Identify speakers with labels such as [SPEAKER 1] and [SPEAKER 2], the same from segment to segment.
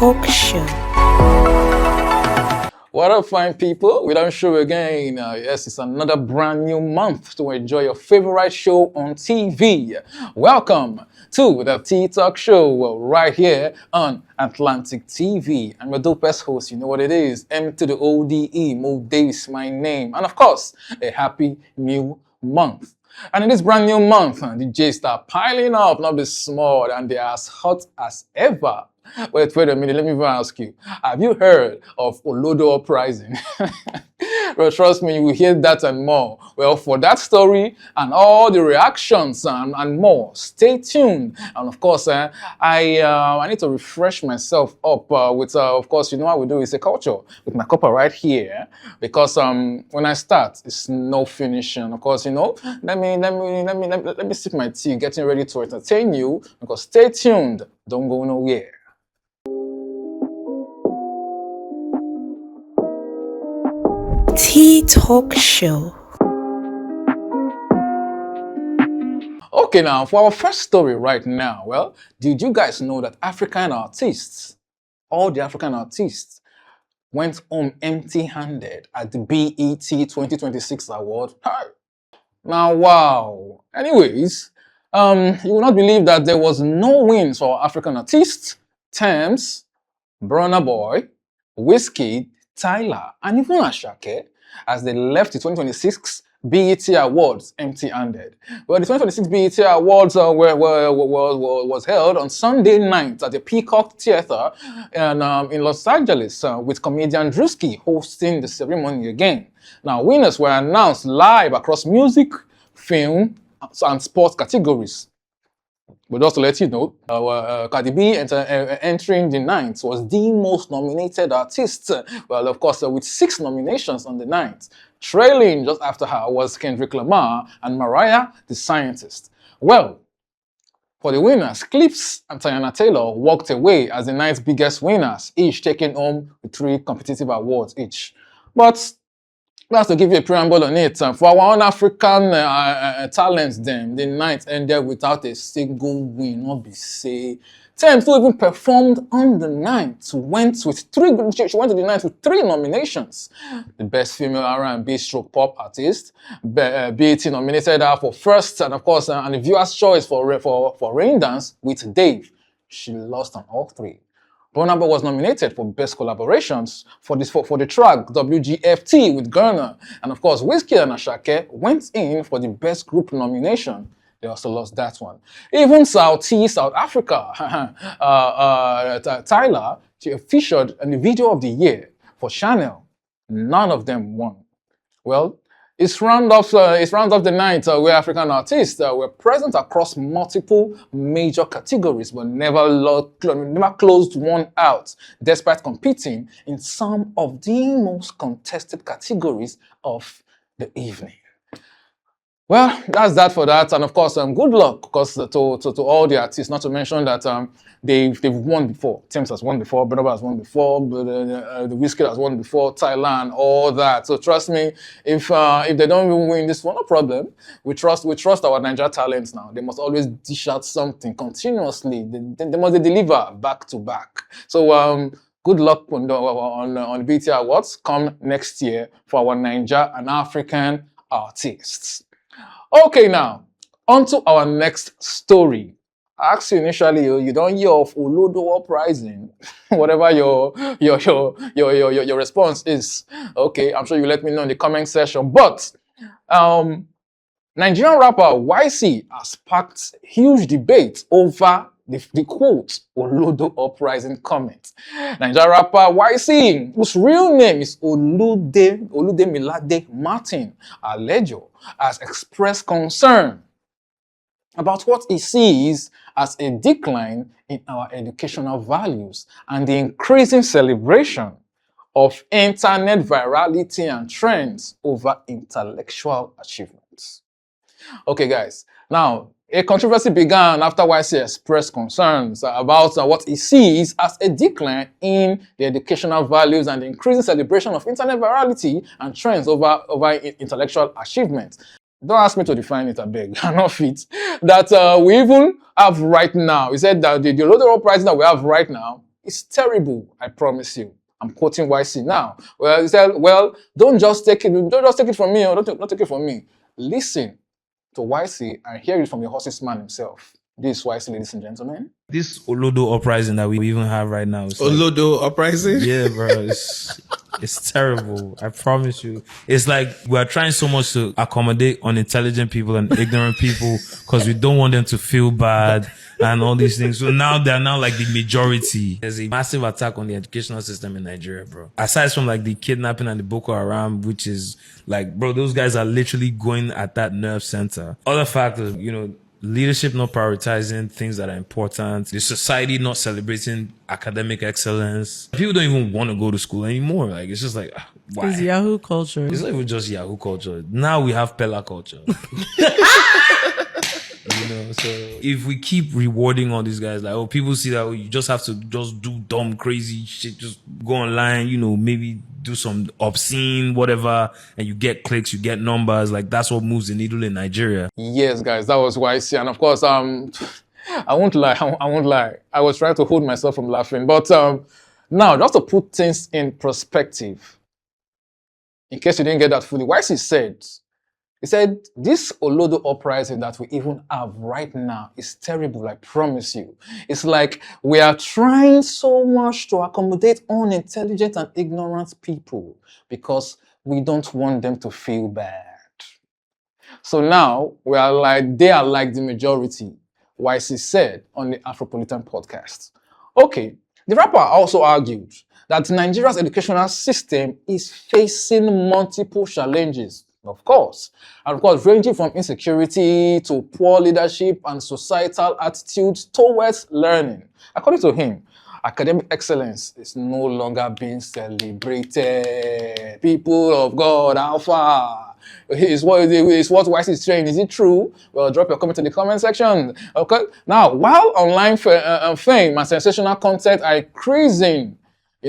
[SPEAKER 1] Talk Show.
[SPEAKER 2] What up, fine people? We don't show again. Yes, it's another brand new month to enjoy your favorite show on TV. Welcome to the Tea Talk Show right here on Atlantic TV. I'm your dopest host, you know what it is. M to the ODE, Mo Davis, my name. And of course, a happy new month. And in this brand new month, the J's start piling up, not be small, and they're as hot as ever. Wait a minute, let me even ask you. Have you heard of Olodo Uprising? Well, trust me, you will hear that and more. Well, for that story and all the reactions and more, stay tuned. And of course, I need to refresh myself up with, of course, you know how we do, it's a culture with my copper right here. Because when I start, it's no finishing. Of course, you know, let me sip my tea, getting ready to entertain you. Because stay tuned, don't go nowhere.
[SPEAKER 1] Tea Talk Show.
[SPEAKER 2] Okay, now for our first story right now, well, did you guys know that African artists, all the African artists, went home empty-handed at the BET 2026 award? Now, wow. Anyways, you will not believe that there was no wins for African artists. Tems, Burna Boy, Wizkid, Tyla, and even Asake, as they left the 2026 BET Awards empty-handed. Well, the 2026 BET Awards was held on Sunday night at the Peacock Theater in Los Angeles, with comedian Drewski hosting the ceremony again. Now, winners were announced live across music, film, and sports categories. But just to let you know, Cardi B entering the night was the most nominated artist. Well, of course, with 6 nominations on the night. Trailing just after her was Kendrick Lamar and Mariah the Scientist. Well, for the winners, Clips and Taylor walked away as the night's biggest winners, each taking home 3 competitive awards each. But that's to give you a preamble on it. For our own African talents, then the night ended without a single win. Not be say. Tems, who even performed on the night, she went to the night with 3 nominations: the best female R&B stroke pop artist, BET nominated her for first, and of course, and the viewer's choice for Rain Dance with Dave. She lost on all 3. Burna Boy was nominated for Best Collaborations for the track WGFT with Ghana. And of course, Wizkid and Asake went in for the Best Group nomination. They also lost that one. Even South Africa, Tyla, she featured in the Video of the Year for Chanel. None of them won. Well, it's round off the night where African artists were present across multiple major categories, but never closed one out, despite competing in some of the most contested categories of the evening. Well, that's that for that, and of course, good luck, because to all the artists. Not to mention that they've won before. Tems has won before, Burna Boy has won before, the Wizkid has won before, Tyla, and all that. So trust me, if they don't even win this one, no problem. We trust our Nigerian talents now. They must always dish out something continuously. They must deliver back to back. So good luck on the BET Awards come next year for our Niger and African artists. Okay, now, on to our next story. I asked you initially, you don't hear of Olodo Uprising, whatever your response is. Okay, I'm sure you let me know in the comment section. But Nigerian rapper YCee has sparked huge debate over the quote Olodo Uprising comment. Nigerian rapper YCee, whose real name is Oludemilade Martin Alejo, has expressed concern about what he sees as a decline in our educational values and the increasing celebration of internet virality and trends over intellectual achievements. Okay, guys, now a controversy began after YCee expressed concerns about what he sees as a decline in the educational values and the increasing celebration of internet virality and trends over intellectual achievements. Don't ask me to define it, I beg. I'm not fit. That we even have right now. He said that the Olodo Uprising that we have right now is terrible, I promise you. I'm quoting YCee now. Well, he said, well, don't just take it from me, or don't take it from me. Listen to YCee and hear it from the horse's man himself. This is YCee, ladies and gentlemen.
[SPEAKER 1] This Olodo Uprising that we even have right now.
[SPEAKER 3] Olodo Uprising?
[SPEAKER 1] Yeah, bro. It's terrible. I promise you. It's like we're trying so much to accommodate unintelligent people and ignorant people because we don't want them to feel bad and all these things. So now they're now like the majority. There's a massive attack on the educational system in Nigeria, bro. Aside from like the kidnapping and the Boko Haram, which is like, bro, those guys are literally going at that nerve center. Other factors, leadership not prioritizing things that are important, the society not celebrating academic excellence. People don't even want to go to school anymore. Like, it's just like, why?
[SPEAKER 4] It's Yahoo culture.
[SPEAKER 1] It's not even just Yahoo culture. Now we have Peller culture. So if we keep rewarding all these guys, like, people see that you just have to just do dumb, crazy shit, just go online, maybe do some obscene, whatever, and you get clicks, you get numbers, like that's what moves the needle in Nigeria.
[SPEAKER 2] Yes, guys, that was YCee. And of course, I won't lie. I was trying to hold myself from laughing. But now, just to put things in perspective, in case you didn't get that fully, YCee said, he said, this Olodo Uprising that we even have right now is terrible, I promise you. It's like we are trying so much to accommodate unintelligent and ignorant people because we don't want them to feel bad. So now they are like the majority, YCee said on the Afropolitan podcast. Okay, the rapper also argued that Nigeria's educational system is facing multiple challenges. Of course, ranging from insecurity to poor leadership and societal attitudes towards learning. According to him, academic excellence is no longer being celebrated. People of God, how far? Is what YCee is saying. Is it true? Well, drop your comment in the comment section. Okay. Now, while online fame and sensational content are increasing,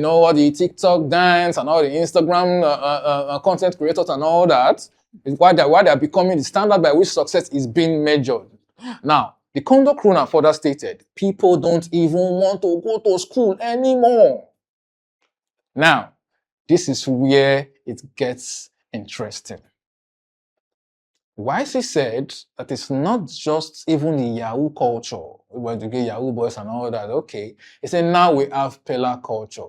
[SPEAKER 2] all the TikTok dance and all the Instagram content creators and all that, is why they're becoming the standard by which success is being measured. Now, the Kondo Krona further stated, people don't even want to go to school anymore. Now, this is where it gets interesting. YCee said that it's not just even the Yahoo culture, where you get Yahoo boys and all that. Okay, he said now we have Peller culture.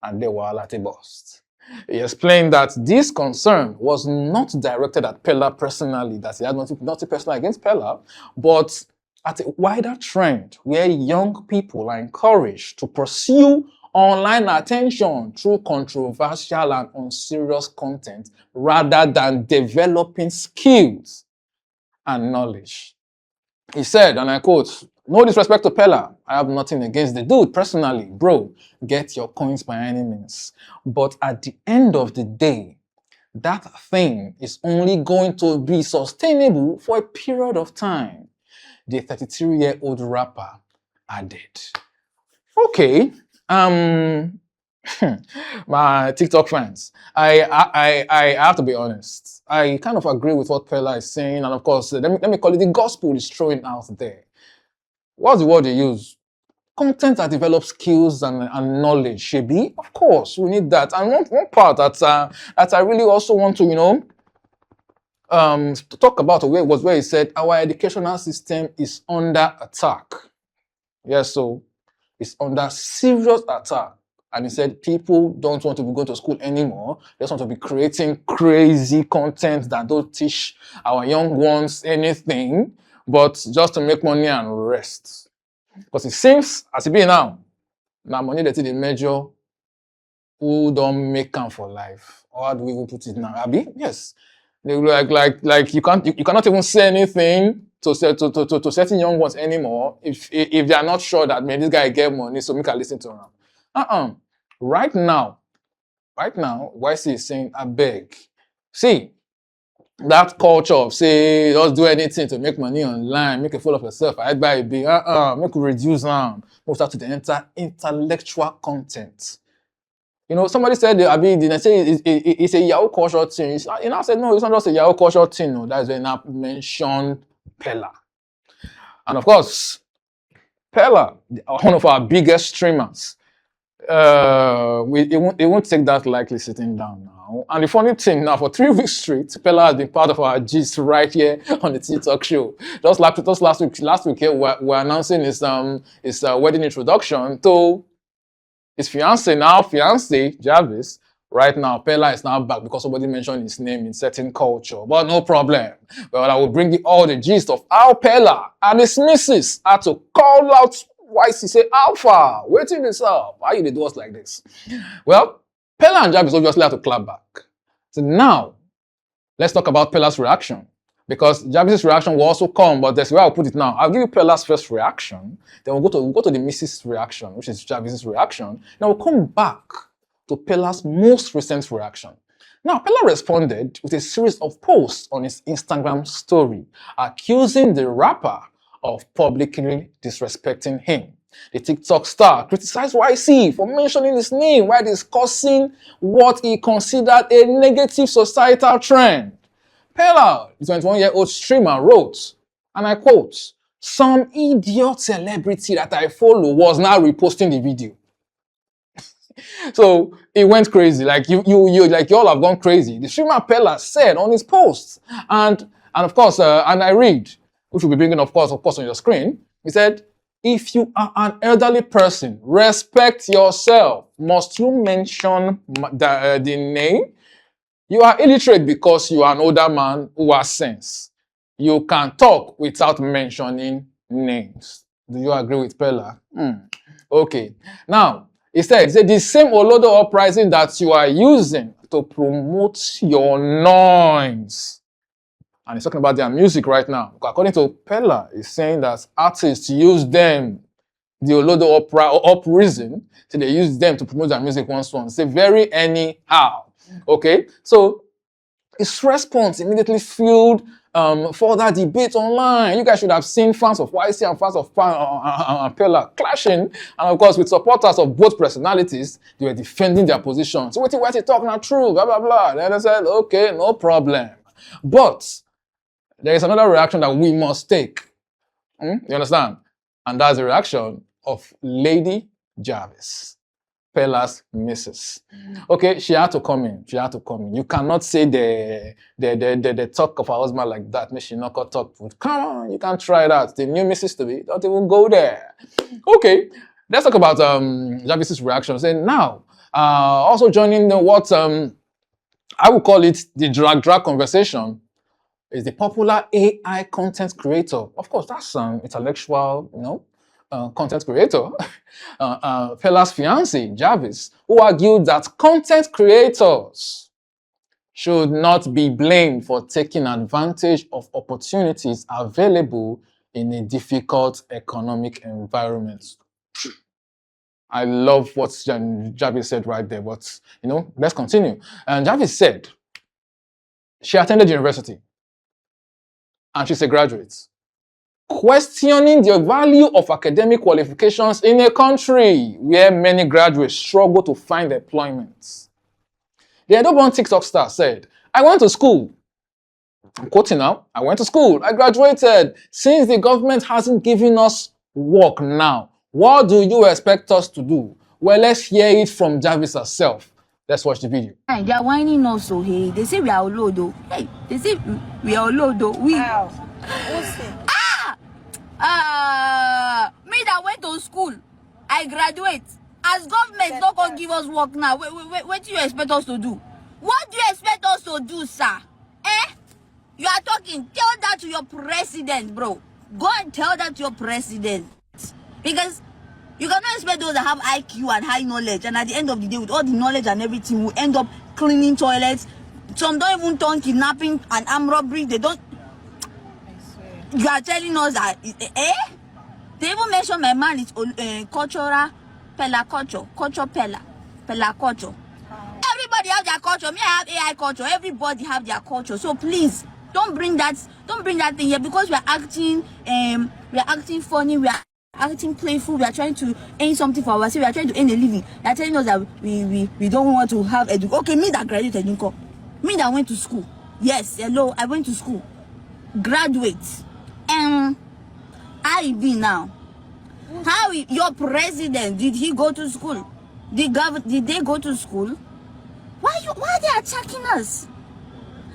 [SPEAKER 2] And they were at a bust. He explained that this concern was not directed at Peller personally, that he had nothing personal against Peller, but at a wider trend where young people are encouraged to pursue online attention through controversial and unserious content rather than developing skills and knowledge. He said, and I quote, "No disrespect to Peller, I have nothing against the dude personally. Bro, get your coins by any means. But at the end of the day, that thing is only going to be sustainable for a period of time," the 33-year-old rapper added. Okay, my TikTok fans, I have to be honest. I kind of agree with what Peller is saying, and of course, let me call it the gospel is throwing out there. What's the word you use? Content that develops skills and knowledge, Shebi. Of course, we need that. And one part that I really also want to, to talk about was where he said our educational system is under attack. Yes, so it's under serious attack. And he said people don't want to be going to school anymore. They just want to be creating crazy content that don't teach our young ones anything, but just to make money and rest. Because it seems, as it be now money that they measure who don't make them for life. Or how do we even put it now? Abi? Yes. They like you cannot even say anything to certain young ones anymore if they are not sure that this guy get money, so we can listen to him. Right now, YCee is saying, I beg. See, that culture of say, just do anything to make money online, make a fool of yourself, I buy a big, make you reduce we'll start to enter intellectual content. Somebody said, it's a Yahoo culture thing. I said, no, it's not just a Yahoo culture thing. No, that's when I mentioned Peller. And of course, Peller, one of our biggest streamers, It won't take that likely sitting down now. And the funny thing now, for 3 weeks straight, Peller has been part of our gist right here on the TikTok show. Just last week here, we're announcing his wedding introduction to his fiance Jarvis. Right now, Peller is now back because somebody mentioned his name in certain culture, but no problem. Well, I will bring you all the gist of how Peller and his missus had to call out YCee, say, Alpha, waiting this up. Why you do us like this? Well, Peller and Jarvis obviously have to clap back. So now, let's talk about Peller's reaction. Because Jarvis' reaction will also come, but that's where I'll put it now. I'll give you Peller's first reaction, then we'll go to the missus' reaction, which is Jarvis' reaction. Then we'll come back to Peller's most recent reaction. Now, Peller responded with a series of posts on his Instagram story, accusing the rapper of publicly disrespecting him. The TikTok star criticized YCee for mentioning his name while discussing what he considered a negative societal trend. Peller, the 21-year-old streamer, wrote, and I quote, "Some idiot celebrity that I follow was now reposting the video." So it went crazy. Like you all have gone crazy. The streamer Peller said on his post, and of course, and I read, which will be bringing, of course, on your screen. He said, "If you are an elderly person, respect yourself. Must you mention the name? You are illiterate because you are an older man who has sense. You can talk without mentioning names." Do you agree with Peller? Okay. Now, he said, the same Olodo Uprising that you are using to promote your noise. And he's talking about their music right now. According to Peller, he's saying that artists use them, the Olodo Uprising, so they use them to promote their music once. Say very anyhow. Okay, so his response immediately fueled further debate online. You guys should have seen fans of YCee and fans of Peller clashing, and of course with supporters of both personalities, they were defending their position. So what you talking now true, blah blah blah. Then they said, okay, no problem. But there is another reaction that we must take. You understand? And that's the reaction of Lady Jarvis, Peller's missus. Okay, she had to come in. She had to come in. You cannot say the talk of her husband like that. She not got talk. Come on, you can't try that. The new missus to be, don't even go there. Okay, let's talk about Jarvis's reaction. Saying now, also joining what I would call it the drag
[SPEAKER 3] conversation is the popular AI content creator. Of course, that's an intellectual, content creator, Peller's fiance, Jarvis, who argued that content creators should not be blamed for taking advantage of opportunities available in a difficult economic environment. I love what Jarvis said right there, but, let's continue. And Jarvis said she attended university and she's a graduate, questioning the value of academic qualifications in a country where many graduates struggle to find employment. The Edo-born TikTok star said, "I went to school." I'm quoting now. "I went to school. I graduated. Since the government hasn't given us work now, what do you expect us to do?" Well, let's hear it from Jarvis herself. Let's watch the video.
[SPEAKER 4] They are whining us, so hey, they say we are Olodo. Hey, they say we are Olodo. We. Me that went to school, I graduate. As government not gonna give us work now, what do you expect us to do? What do you expect us to do, sir? You are talking. Tell that to your president, bro. Go and tell that to your president. Because you cannot expect those that have IQ and high knowledge, and at the end of the day, with all the knowledge and everything, will end up cleaning toilets. Some don't even turn kidnapping and armed robbery. They don't. You are telling us that, They even mention my man is cultural, Peller culture, Peller culture. Everybody have their culture. Me, I have AI culture. Everybody have their culture. So please, don't bring that thing here, because we are acting funny. We are acting playful. We are trying to earn something for ourselves. We are trying to earn a living. They are telling us that we don't want to have education. Okay, me that graduated, me that went to school. Yes, hello, I went to school. Graduate. I be now. How your president, did he go to school? Did they go to school? Why are they attacking us?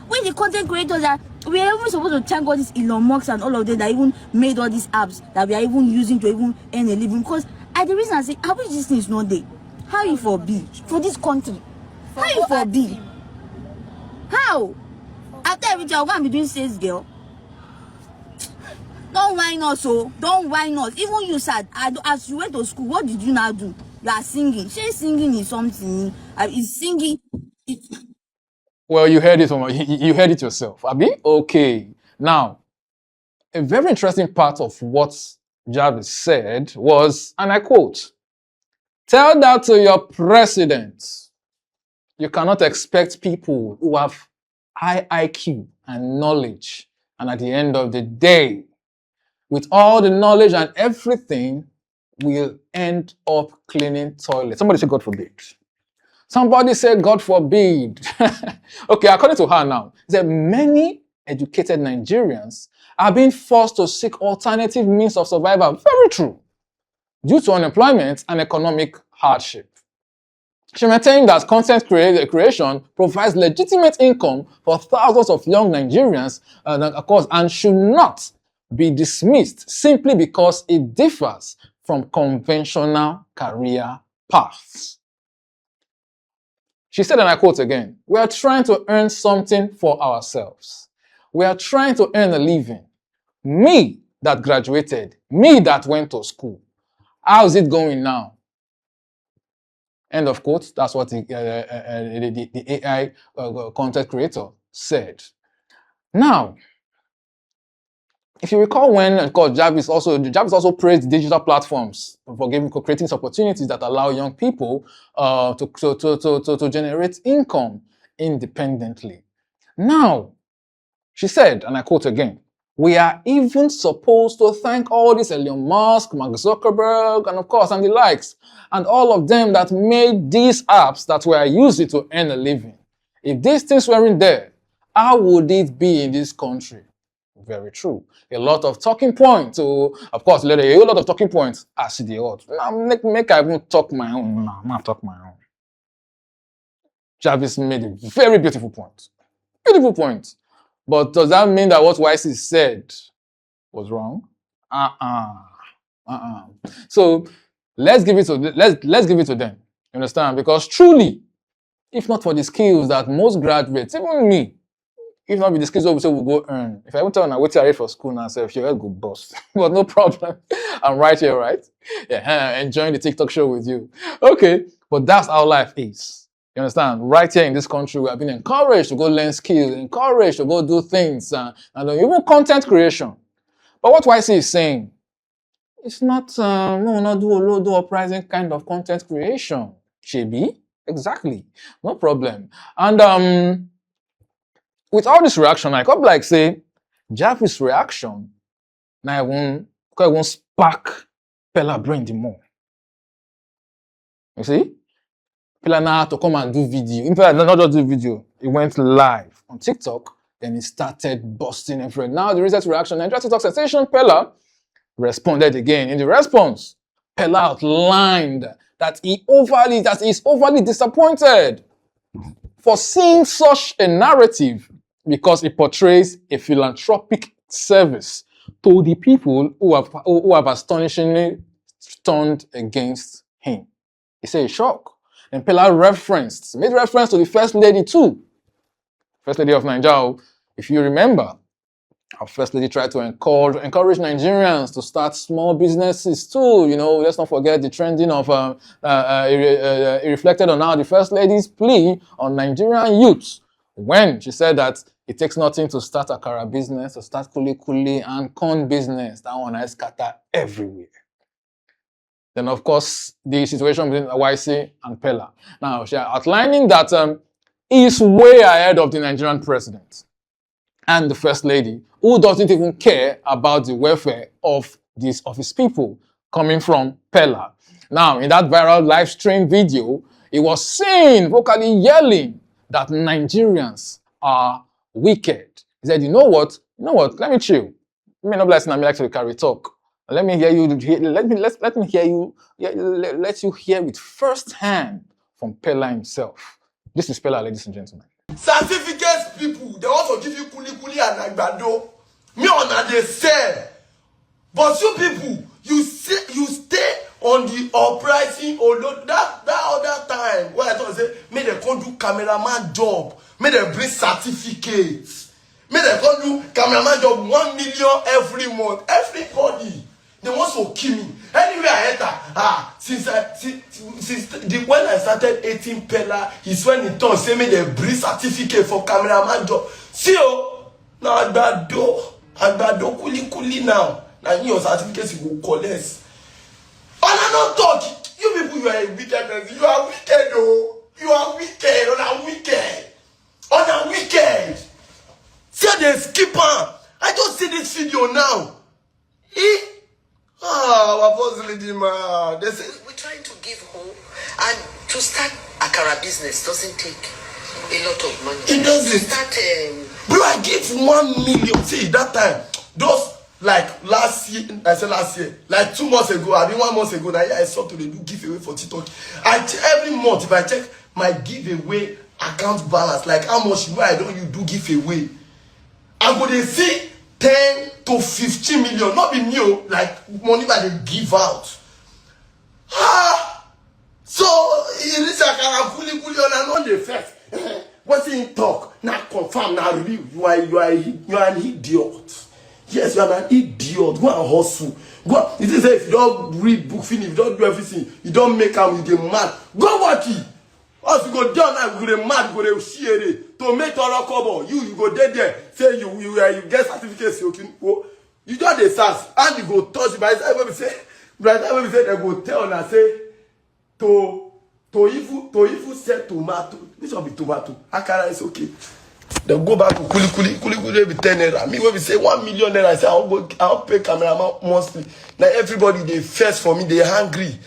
[SPEAKER 4] When the content creators are, we are even supposed to thank all these Elon Musk and all of them that even made all these apps that we are even using to even earn a living. Because the reason I say, I wish this thing is not there. How you for be for this country? How you for be? How? After everything, I'm gonna be doing sales, girl. Don't whine us, oh. Don't whine us. Even you said, as you went to school, what did you now do? You are singing. She singing is something. Is singing.
[SPEAKER 3] Well, you heard it from you heard it yourself, Abi. Okay. Now, a very interesting part of what Jarvis said was, and I quote, "Tell that to your president. You cannot expect people who have high IQ and knowledge, and at the end of the day, with all the knowledge and everything, will end up cleaning toilets." Somebody say, God forbid. Somebody said, God forbid. Okay, according to her now, that many educated Nigerians are being forced to seek alternative means of survival. Very true. Due to unemployment and economic hardship. She maintained that content creation provides legitimate income for thousands of young Nigerians, of course, and should not be dismissed simply because it differs from conventional career paths. She said, and I quote again, "We are trying to earn something for ourselves. We are trying to earn a living. Me that graduated, me that went to school. How's it going now?" End of quote. That's what the AI content creator said. Now, if you recall when, of course, Jarvis also praised digital platforms for creating opportunities that allow young people to generate income independently. Now, she said, and I quote again, "We are even supposed to thank all these Elon Musk, Mark Zuckerberg, and of course, and the likes, and all of them that made these apps that we are using to earn a living. If these things weren't there, how would it be in this country?" Very true. A lot of talking points. So, of course, a lot of talking points as the odd. Now, make I even talk my own. Now, I'm not talk my own. Jarvis made a very beautiful point. Beautiful point. But does that mean that what YCee said was wrong? So let's give it to them. You understand? Because truly, if not for the skills that most graduates, even me, if not with the skills we say we go earn. If I even tell you wait till I for school now, if your head go bust. But no problem. I'm right here, right? Yeah, enjoying the TikTok show with you. Okay, but that's how life is. You understand? Right here in this country, we have been encouraged to go learn skills, encouraged to go do things, and even content creation. But what YCee is saying, it's not, no, not do Olodo Uprising kind of content creation. Shebi? Exactly. No problem. And with all this reaction, I could like say, Jarvis' reaction, now I won't spark Peller brain the more. You see? Peller now had to come and do video. In fact, not just do video, it went live on TikTok, then it started busting everywhere. Now the recent reaction, Nigerian TikTok sensation Peller responded again. In the response, Peller outlined that he is overly disappointed for seeing such a narrative because it portrays a philanthropic service to the people who have astonishingly turned against him. He said, shock. And Peller made reference to the First Lady too. First Lady of Nigeria, if you remember, our First Lady tried to encourage Nigerians to start small businesses too. You know, let's not forget the trending of, it reflected on how the First Lady's plea on Nigerian youths when she said that it takes nothing to start a akara business, to start kuli and corn business. That one is scattered everywhere. Then, of course, the situation between YCee and Peller. Now, she outlining that he is way ahead of the Nigerian president and the First Lady, who doesn't even care about the welfare of his people, coming from Peller. Now, in that viral live stream video, he was seen vocally yelling that Nigerians are wicked. He said, you know what? Let me chill. You may not like to carry talk. Let me hear you. Let me hear you. Let you hear it firsthand from Peller himself. This is Peller, ladies and gentlemen.
[SPEAKER 5] Certificate people, they also give you kuli kuli and agbado. Me on they sell. But you people, you stay on the uprising Olodo. That other time when I thought say, may they come do cameraman job, may they bring certificates, may they come do cameraman job 1 million every month. Everybody, they want to kill me. Anyway, I enter. Since when I started eating Peller, is when he told say me they bring certificate for cameraman job. See now agbado kuli now. Now your certificates you go collect. And I not talk. You people, you are a wicked person. You are wicked, oh. You are wicked. On a wicked. On a wicked. See they skip on. I just see this video now. Our boss lady man. They say
[SPEAKER 6] we're trying to give hope, and to start akara business doesn't take a lot of money.
[SPEAKER 5] It doesn't.
[SPEAKER 6] To start,
[SPEAKER 5] bro, I give 1 million. See that time, those like last year. I said last year, like 2 months ago. I mean 1 month ago. Now I saw to they do giveaway for TikTok. Every month if I check my giveaway account balance, like how much why don't you do giveaway, I go they see 10 to 15 million. Not be new, like money that they give out. So it is like a kuli on and on the first. What's in talk? Not confirm, not real. You are an idiot. Yes, you are an idiot. Go and hustle. Go. It is if you don't read book, finish, you don't do everything, you don't make them, you get mad. Go work it. As you go down now, you go mad, you go share it. To make all cover, you go there. Say you get certificates, you don't the SARS, and you go touch by the time we say they go tell and say to if sell tomato, this will be tomato. Akara is okay. They go back to kuli be 10 naira. Me when we say 1 million naira, I say I'll pay cameraman monthly. Now everybody they first for me, they hungry.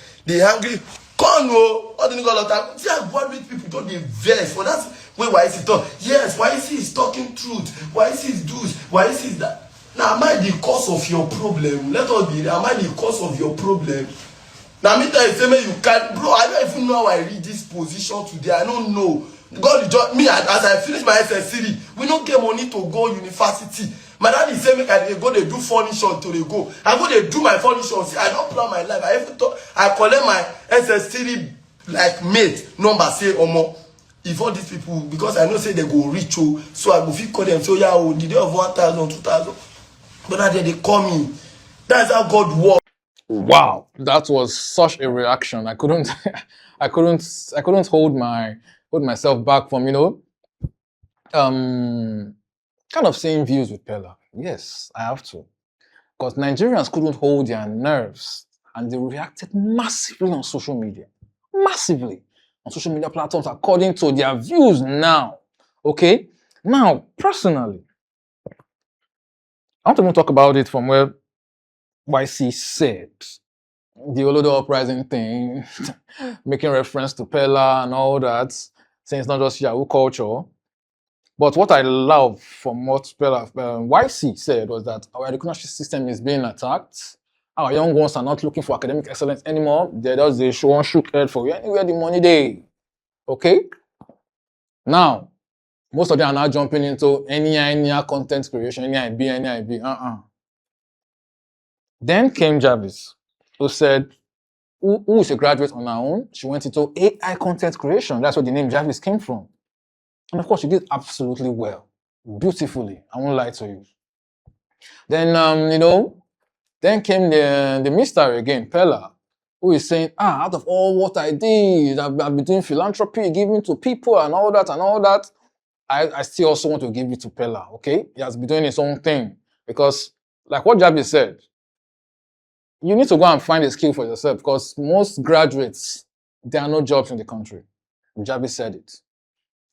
[SPEAKER 5] Come on, all the nigga see I bought with people don't they vex. For that's where YCee talk. Yes, YCee is talking truth. YCee is this. YCee is that. Now am I the cause of your problem? Let us be. Am I the cause of your problem? Now me tell you say me you can't, bro. I don't even know how I reach this position today. I don't know. God judge me as I finish my SSC. We don't get money to go university. My daddy say make I go they do furniture to they go. I go they do my furniture. See, I don't plan my life. I even thought I collect my SSC like mate number say omo. If all these people, because I know say they go rich, so I go fit call them. So yeah, the day of 1,000, 2,000. But now they call me. That's how God works.
[SPEAKER 3] Wow, that was such a reaction. I couldn't hold myself back from kind of same views with Peller. Yes, I have to, because Nigerians couldn't hold their nerves and they reacted massively on social media, platforms according to their views. Now, okay, now personally, I want to even talk about it from where YCee said the Olodo Uprising thing, making reference to Peller and all that, saying it's not just Yahoo culture. But what I love from what Peller, YCee said was that our education system is being attacked. Our young ones are not looking for academic excellence anymore. They shook head for anywhere the money they. Okay? Now, most of them are now jumping into any content creation, any IB. Then came Jarvis, who said, who is a graduate on her own. She went into AI content creation. That's where the name Jarvis came from. And of course, she did absolutely well. Beautifully. I won't lie to you. Then, then came the mystery again, Peller, who is saying, out of all what I did, I've been doing philanthropy, giving to people and all that, I still also want to give it to Peller, okay? He has been doing his own thing. Because, like what Jarvis said, you need to go and find a skill for yourself, because most graduates, there are no jobs in the country. Jarvis said it.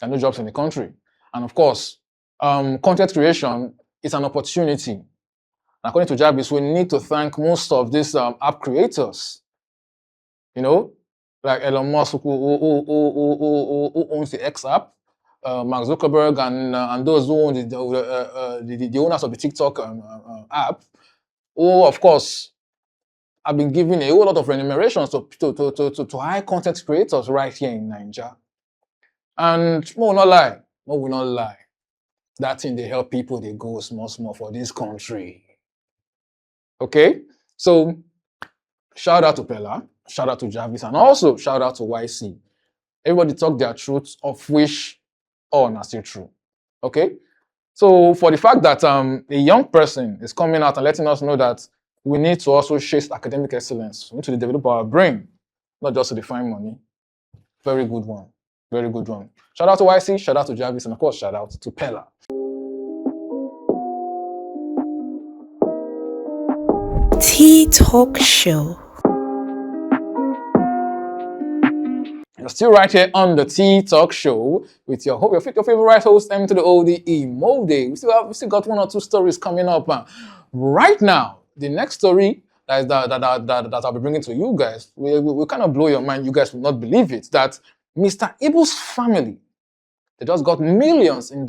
[SPEAKER 3] There are no jobs in the country. And of course, content creation is an opportunity. And according to Jarvis, we need to thank most of these app creators. Like Elon Musk, who owns the X app, Mark Zuckerberg, and those who own the owners of the TikTok app, who, of course, have been giving a whole lot of remunerations to high content creators right here in Nigeria. And we will not lie. That thing they help people, they go small for this country. Okay? So shout out to Peller, shout out to Jarvis, and also shout out to YCee. Everybody talk their truths, of which all are still true. Okay? So for the fact that a young person is coming out and letting us know that we need to also chase academic excellence, we need to develop our brain, not just to define money. Very good one. Very good one. Shout out to YCee, shout out to Jarvis, and of course, shout out to Peller.
[SPEAKER 7] Tea Talk Show.
[SPEAKER 3] You're still right here on the Tea Talk Show with your favorite host, M to the ODE, Mode. We still got one or two stories coming up. Right now, the next story that I'll be bringing to you guys will kind of blow your mind. You guys will not believe it. That Mr. Ibu's family, they just got millions in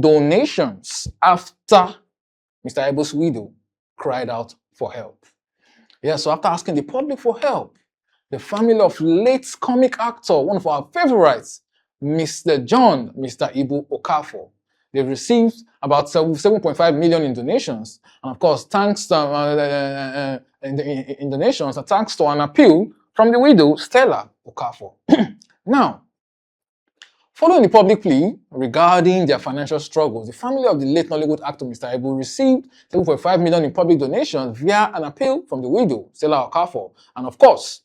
[SPEAKER 3] donations after Mr. Ibu's widow cried out for help. Yeah, so after asking the public for help, the family of late comic actor, one of our favorites, Mr. Ibu Okafor, they've received about 7.5 million in donations. And of course, thanks to in donations, and thanks to an appeal from the widow, Stella Okafor. Now, following the public plea regarding their financial struggles, the family of the late Nollywood actor Mr. Ibu received 7.5 million in public donations via an appeal from the widow, Stella Okafor, and of course,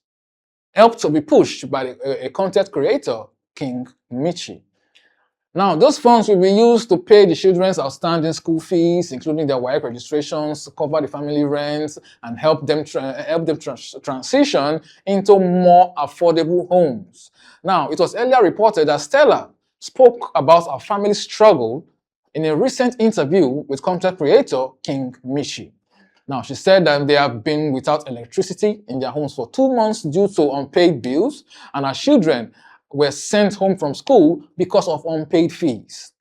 [SPEAKER 3] helped to be pushed by a content creator, King Michi. Now, those funds will be used to pay the children's outstanding school fees, including their WAEC registrations, cover the family rents, and help them transition into more affordable homes. Now, it was earlier reported that Stella spoke about her family's struggle in a recent interview with content creator King Michi. Now, she said that they have been without electricity in their homes for 2 months due to unpaid bills, and her children were sent home from school because of unpaid fees.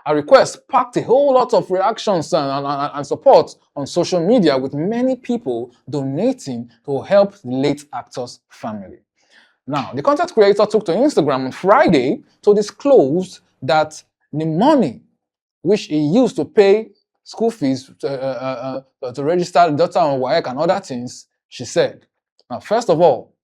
[SPEAKER 3] Her request sparked a whole lot of reactions and support on social media, with many people donating to help the late actor's family. Now, the content creator took to Instagram on Friday to disclose that the money which he used to pay school fees to register the daughter on WAEC and other things, she said. Now, first of all,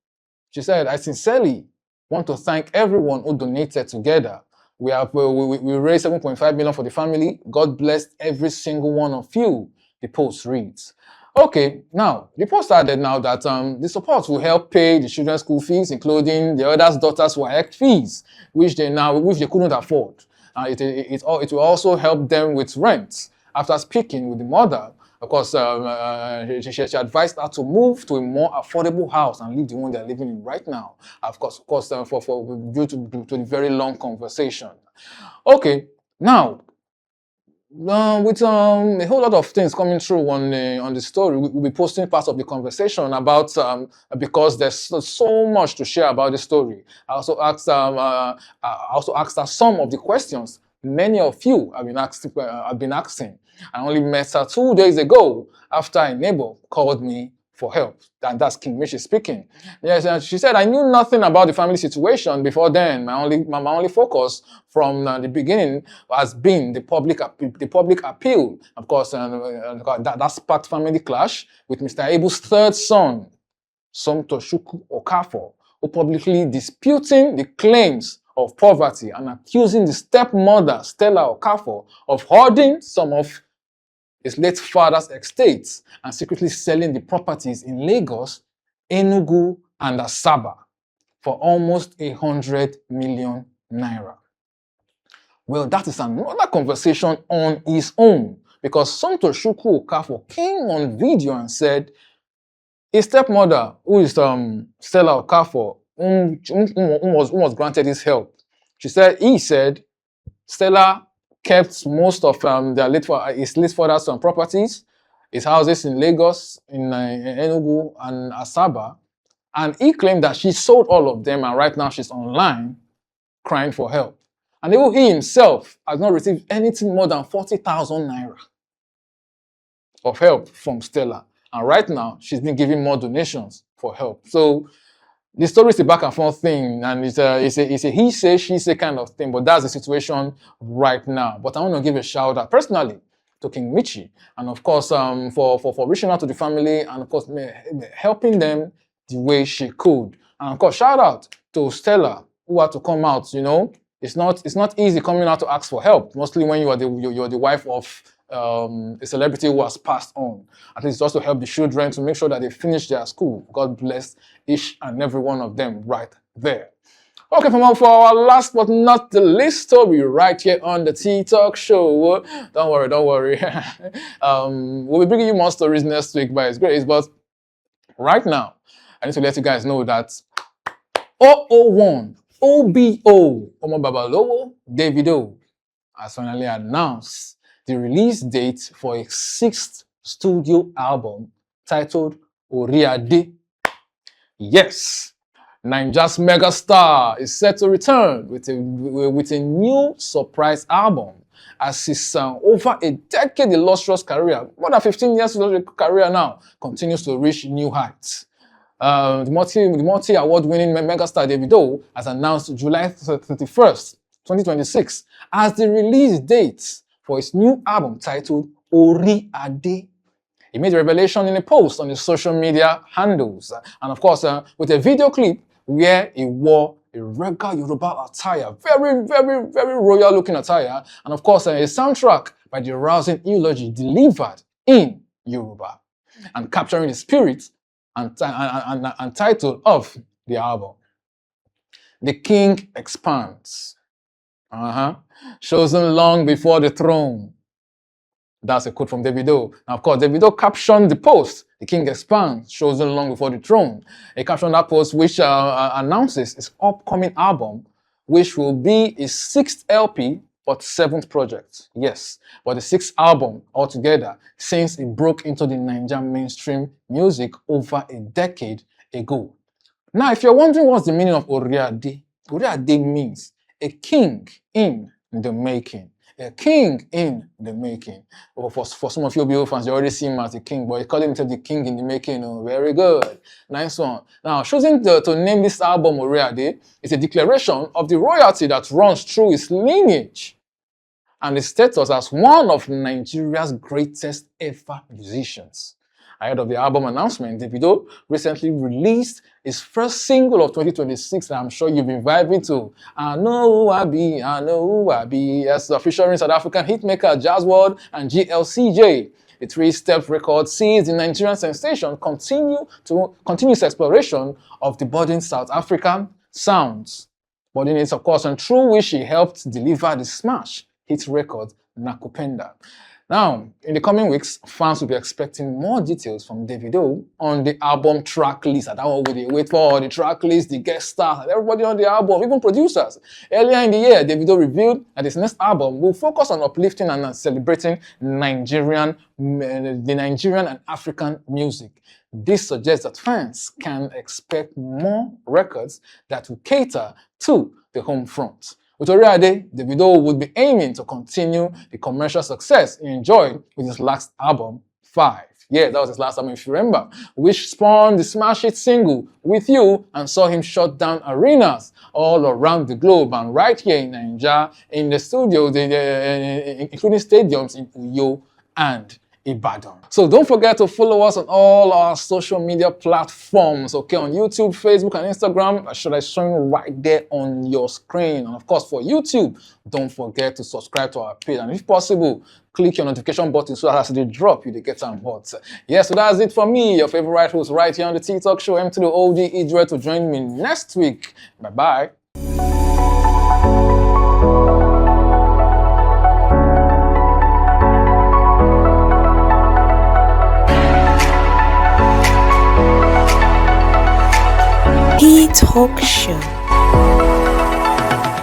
[SPEAKER 3] she said, I sincerely want to thank everyone who donated together. We raised 7.5 million for the family. God bless every single one of you, the post reads. Okay, now, the post added now that the support will help pay the children's school fees, including the other's daughters' WAEC fees, which they couldn't afford. It will also help them with rent. After speaking with the mother, of course, she advised her to move to a more affordable house and leave the one they're living in right now. Of course, due to the very long conversation. Okay, now, with a whole lot of things coming through on the story, we'll be posting parts of the conversation about because there's so much to share about the story. I also asked her some of the questions many of you have been asking. I only met her 2 days ago after a neighbor called me for help. And that's King Michi speaking. Yes, she said, I knew nothing about the family situation before then. My only focus from the beginning has been the public appeal. Of course, that sparked family clash with Mr. Ibu's third son, Somtoshuku Okafor, who publicly disputing the claims of poverty and accusing the stepmother, Stella Okafor, of hoarding some of his late father's estates and secretly selling the properties in Lagos, Enugu, and Asaba for almost 100 million naira. Well, that is another conversation on its own, because Somtoshuku Okafor came on video and said his stepmother, who is Stella Okafor, who was granted his help, he said Stella kept most of his late father's properties, his houses in Lagos, in Enugu, and Asaba, and he claimed that she sold all of them, and right now she's online crying for help. And even he himself has not received anything more than 40,000 naira of help from Stella. And right now, she's been giving more donations for help. So the story is a back and forth thing, and it's a he say, she say kind of thing, but that's the situation right now. But I want to give a shout out personally to King Michi, and of course, for reaching out to the family, and of course, helping them the way she could. And of course, shout out to Stella, who had to come out. You know, it's not easy coming out to ask for help, mostly when you're the wife of a celebrity who has passed on. At least also help the children to make sure that they finish their school. God bless each and every one of them right there. Okay, for our last but not the least story right here on the Tea Talk Show. Don't worry. We'll be bringing you more stories next week by His grace. But right now, I need to let you guys know that 001 OBO Omo Babalowo Davido has finally announced the release date for a 6th studio album titled Oriade. Yes, Nigeria's megastar is set to return with a new surprise album as his over a decade illustrious career, more than 15 years career now, continues to reach new heights. The multi-award-winning megastar Davido has announced July 31st, 2026 as the release date for his new album titled Oriade. He made a revelation in a post on his social media handles, and of course, with a video clip where he wore a regal Yoruba attire, very, very, very royal-looking attire, and of course, a soundtrack by the rousing eulogy delivered in Yoruba, and capturing the spirit and title of the album. The King expands. Chosen long before the throne. That's a quote from Davido. Now, of course, Davido captioned the post, The King expands, chosen long before the throne. He captioned that post which announces his upcoming album, which will be his 6th LP, but 7th project. Yes, but the 6th album altogether since he broke into the Nigerian mainstream music over a decade ago. Now, if you're wondering what's the meaning of Oriade, Oriade means a king in the making. A king in the making. For some of you OBO fans, you already see him as the king, but he called himself the king in the making. Oh, very good. Nice one. Now, choosing to name this album Oriade is a declaration of the royalty that runs through his lineage and his status as one of Nigeria's greatest ever musicians. Ahead of the album announcement, Davido recently released his first single of 2026 that I'm sure you've been vibing to. I know who I be, as featuring South African hitmaker Jazz World and GLCJ. The 3-step record sees the Nigerian sensation continuous exploration of the budding South African sounds. Budding is, of course, and through which he helped deliver the smash hit record Nakupenda. Now, in the coming weeks, fans will be expecting more details from Davido on the album track list. And that one will wait for the track list, the guest stars, and everybody on the album, even producers. Earlier in the year, Davido revealed that his next album will focus on uplifting and celebrating the Nigerian and African music. This suggests that fans can expect more records that will cater to the home front. With Oriade, Davido would be aiming to continue the commercial success he enjoyed with his last album, 5. Yeah, that was his last album, if you remember, which spawned the smash hit single, With You, and saw him shut down arenas all around the globe and right here in Nigeria, in the studio, including stadiums in Uyo and Ibadan. So don't forget to follow us on all our social media platforms, okay, on YouTube, Facebook, and Instagram. Should I show you right there on your screen? And of course, for YouTube, don't forget to subscribe to our page. And if possible, click your notification button so that as they drop, you get some hot. Yeah, so that's it for me, your favorite host right here on the Tea Talk Show. M to the OD Idre to join me next week. Bye-bye.
[SPEAKER 7] Tea Talk Show.